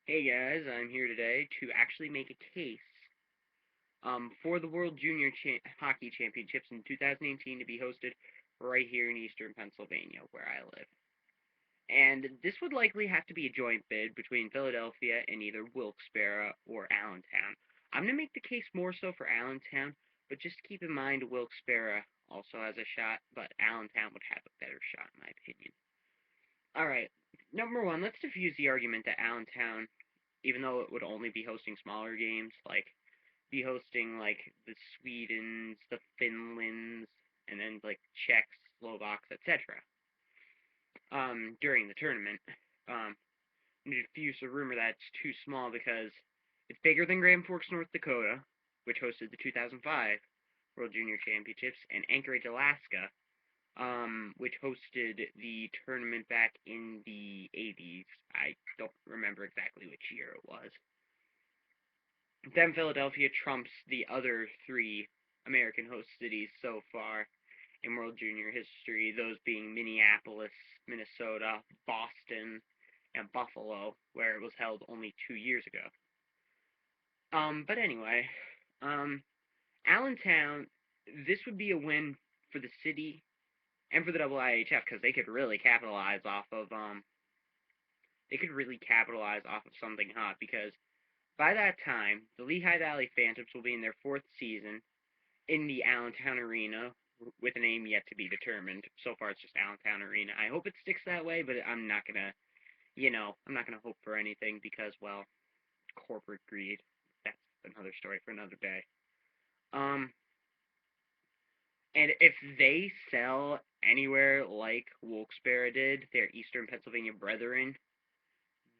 Hey guys, I'm here today to actually make a case for the World Junior Hockey Championships in 2018 to be hosted right here in eastern Pennsylvania, where I live. And this would likely have to be a joint bid between Philadelphia and either Wilkes-Barre or Allentown. I'm going to make the case more so for Allentown, but just keep in mind Wilkes-Barre also has a shot, but Allentown would have a better shot in my opinion. Alright, number one, let's diffuse the argument that Allentown, even though it would only be hosting smaller games, like be hosting like the Swedens, the Finlands, and then like Czechs, Slovaks, etc. During the tournament. Um, diffuse a rumor that it's too small because it's bigger than Grand Forks, North Dakota, which hosted the 2005 World Junior Championships, and Anchorage, Alaska, which hosted the tournament back in the 80s. I don't remember exactly which year it was. Then Philadelphia trumps the other three American host cities so far in World Junior history, those being Minneapolis, Minnesota, Boston, and Buffalo, where it was held only 2 years ago. But anyway, um, Allentown, this would be a win for the city and for the IIHF because they could really capitalize off of something hot because by that time the Lehigh Valley Phantoms will be in their fourth season in the Allentown Arena with a name yet to be determined. So far, it's just Allentown Arena. I hope it sticks that way, but I'm not gonna hope for anything because, well, corporate greed. That's another story for another day. Um, and if they sell anywhere like Wilkes-Barre did, their Eastern Pennsylvania brethren,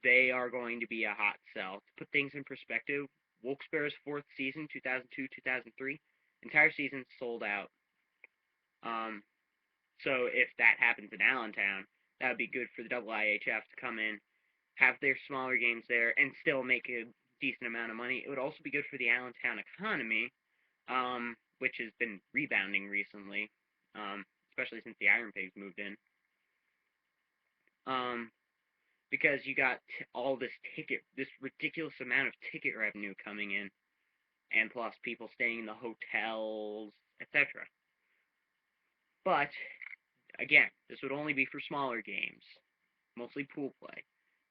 they are going to be a hot sell. To put things in perspective, Wilkes-Barre's fourth season, 2002-2003, entire season sold out. Um, So if that happens in Allentown, that would be good for the IIHF to come in, have their smaller games there, and still make a decent amount of money. It would also be good for the Allentown economy, which has been rebounding recently, especially since the Iron Pigs moved in. Um, because you got all this ridiculous amount of ticket revenue coming in, and plus people staying in the hotels, etc. But again, this would only be for smaller games, mostly pool play.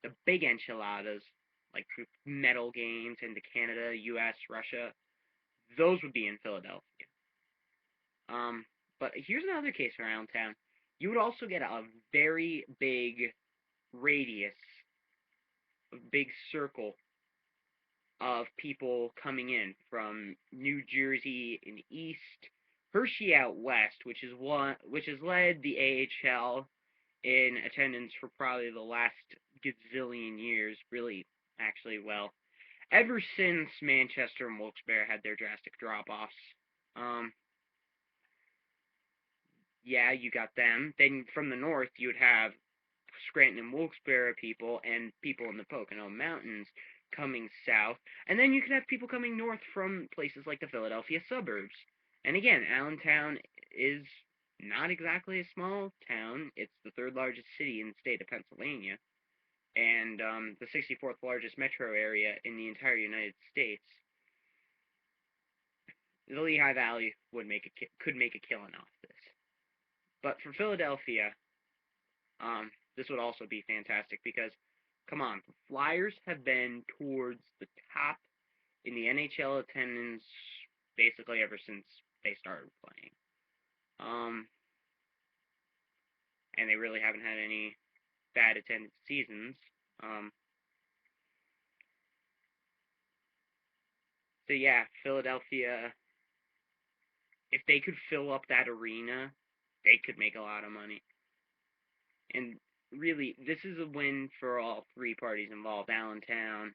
The big enchiladas, like medal games into Canada, U.S., Russia, those would be in Philadelphia. Um, but here's another case around town. You would also get a very big radius, a big circle of people coming in from New Jersey in the east, Hershey out west, which has led the AHL in attendance for probably the last gazillion years. Really, actually, well, ever since Manchester and Wilkes-Barre had their drastic drop-offs. Um, yeah, you got them. Then from the north, you would have Scranton and Wilkes-Barre people and people in the Pocono Mountains coming south. And then you could have people coming north from places like the Philadelphia suburbs. And again, Allentown is not exactly a small town. It's the third largest city in the state of Pennsylvania, and the 64th largest metro area in the entire United States. The Lehigh Valley could make a killing off this. But for Philadelphia, this would also be fantastic because, come on, the Flyers have been towards the top in the NHL attendance basically ever since they started playing. Um, and they really haven't had any bad attendance seasons. Um, so yeah, Philadelphia, if they could fill up that arena, they could make a lot of money. And really, this is a win for all three parties involved. Allentown,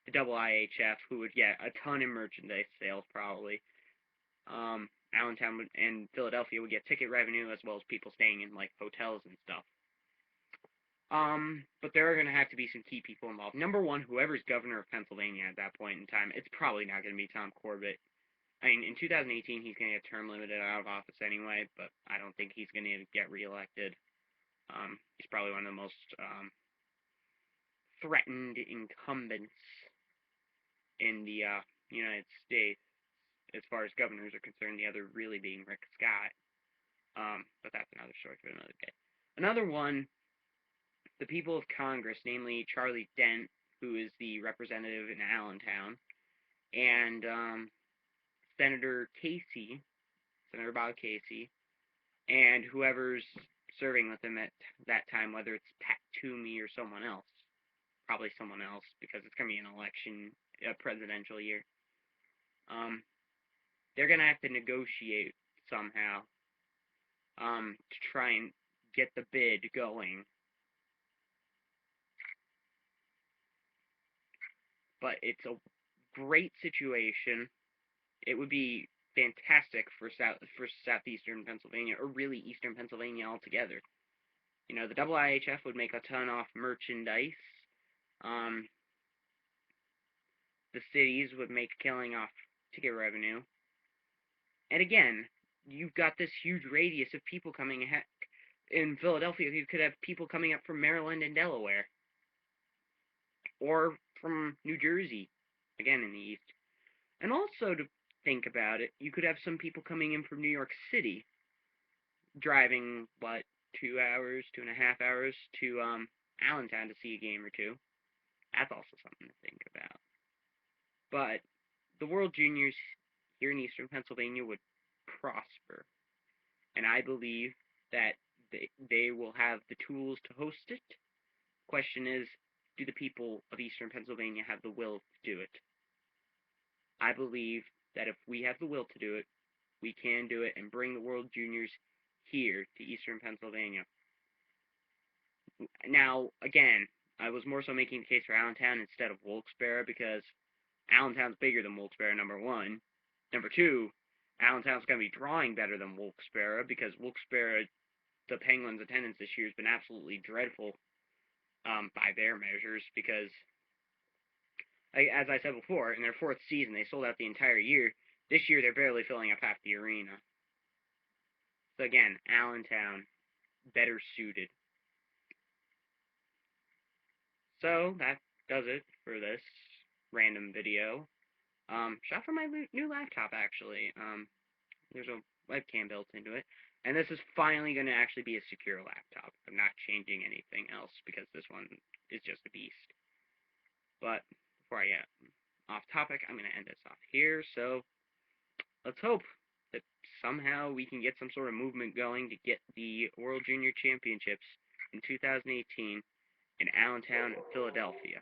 the IIHF, who would get a ton in merchandise sales probably. Allentown and Philadelphia would get ticket revenue as well as people staying in like hotels and stuff. But there are going to have to be some key people involved. Number one, whoever's governor of Pennsylvania at that point in time, it's probably not going to be Tom Corbett. I mean, in 2018, he's going to get term limited out of office anyway, but I don't think he's going to get reelected. He's probably one of the most threatened incumbents in the United States, as far as governors are concerned, the other really being Rick Scott. But that's another story for another day. Another one, the people of Congress, namely Charlie Dent, who is the representative in Allentown, and Senator Casey, Senator Bob Casey, and whoever's serving with him at that time, whether it's Pat Toomey or someone else, probably someone else because it's gonna be an election, a presidential year. Um, they're gonna have to negotiate somehow to try and get the bid going. But it's a great situation. It would be fantastic for southeastern Pennsylvania, or really eastern Pennsylvania altogether. You know, the IIHF would make a ton off merchandise. Um, the cities would make a killing off ticket revenue. And again, you've got this huge radius of people coming. Heck, in Philadelphia, you could have people coming up from Maryland and Delaware, or from New Jersey, again in the east. And also, to think about it, you could have some people coming in from New York City, driving, what, 2 hours, 2.5 hours to Allentown to see a game or two. That's also something to think about. But the World Juniors here in eastern Pennsylvania would prosper. And I believe that they will have the tools to host it. Question is, do the people of eastern Pennsylvania have the will to do it? I believe that if we have the will to do it, we can do it and bring the World Juniors here to eastern Pennsylvania. Now, again, I was more so making the case for Allentown instead of Wilkes-Barre because Allentown's bigger than Wilkes-Barre, number one. Number two, Allentown's going to be drawing better than Wilkes-Barre because Wilkes-Barre, the Penguins' attendance this year has been absolutely dreadful by their measures because, as I said before, in their fourth season, they sold out the entire year. This year, they're barely filling up half the arena. So again, Allentown, better suited. So that does it for this random video. Shot from my new laptop, actually. There's a webcam built into it. And this is finally going to actually be a secure laptop. I'm not changing anything else because this one is just a beast. But before I get off topic, I'm going to end this off here. So let's hope that somehow we can get some sort of movement going to get the World Junior Championships in 2018 in Allentown, Philadelphia.